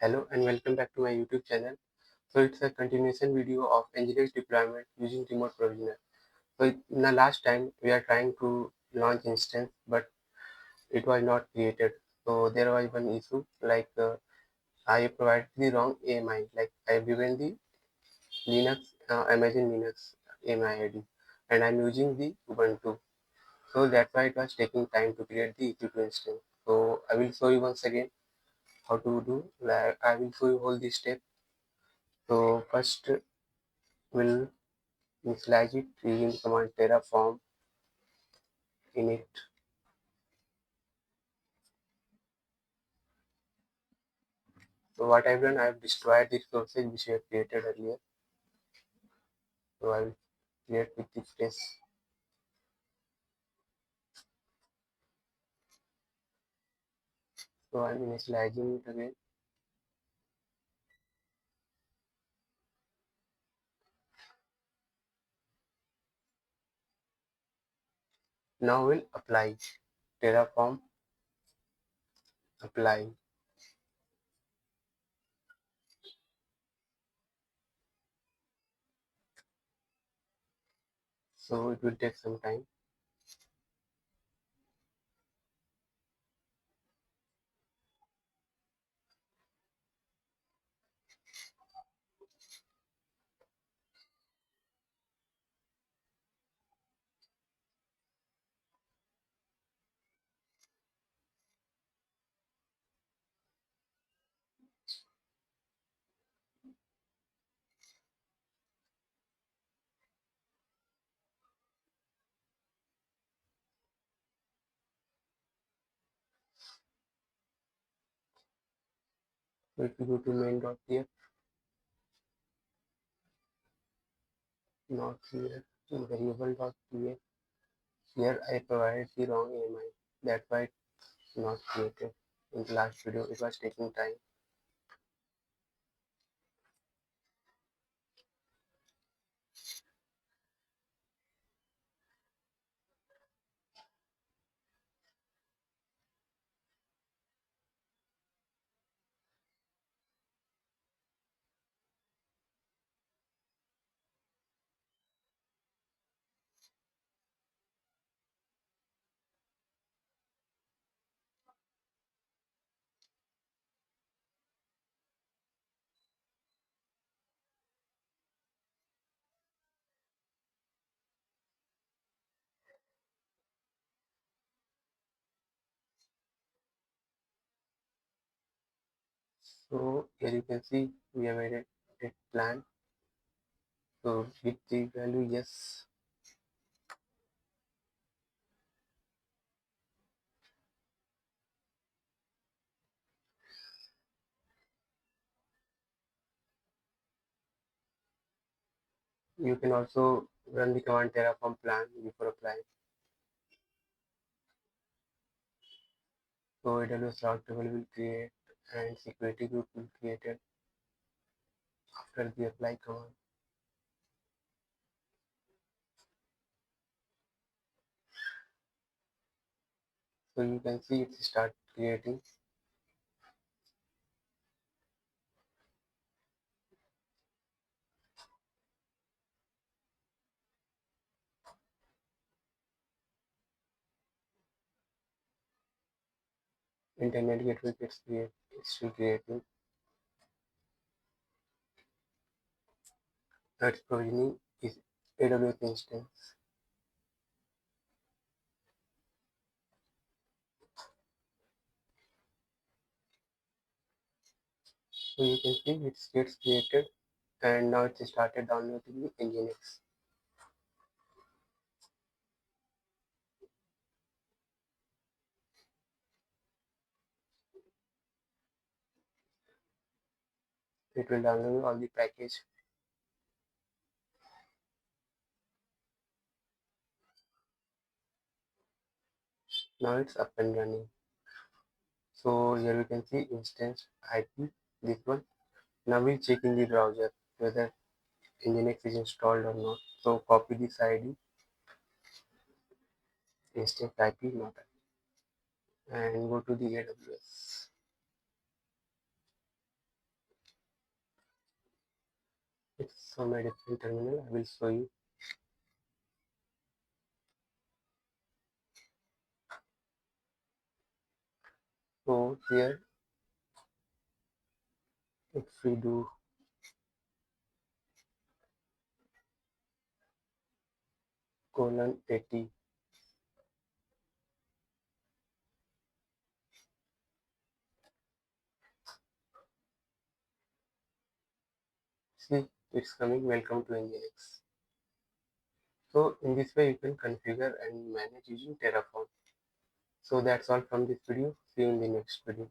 Hello and welcome back to my YouTube channel. So it's a continuation video of Nginx deployment using remote provisioner. In the last time we are trying to launch instance but it was not created. So there was one issue I provided the wrong AMI, like I have given the Amazon Linux AMI ID and I'm using the Ubuntu. So that's why it was taking time to create the EC2 instance. So I will show you once again how to do. Like I will show you all these steps. So first we'll initialize it using command Terraform init. So what I've done, I've destroyed the resources which we have created earlier. So I will create with the fresh. So I'm initializing it again. Now we'll apply Terraform apply. So it will take some time. So if you go to main.pf, not here, in variable.pf, here I provided the wrong AMI. That's why it's not created. In the last video, it was taking time. So here you can see we have added a plan. So with the value yes, you can also run the command Terraform plan before applying. So AWS route table will create and security group will created after the apply command. So you can see it start creating. Internet gateway gets create, it's still creating. That's provisioning is AWS instance. So you can see it gets created and now it started downloading the Nginx. It will download all the package. Now it's up and running. So here we can see instance IP, this one. Now we'll check in the browser whether Nginx is installed or not. So copy this ID, instance IP not IP, and go to the AWS. It's from a different terminal. I will show you. So here, if we do :80, see, it's coming. Welcome to Nginx. So in this way, you can configure and manage using Terraform. So that's all from this video. See you in the next video.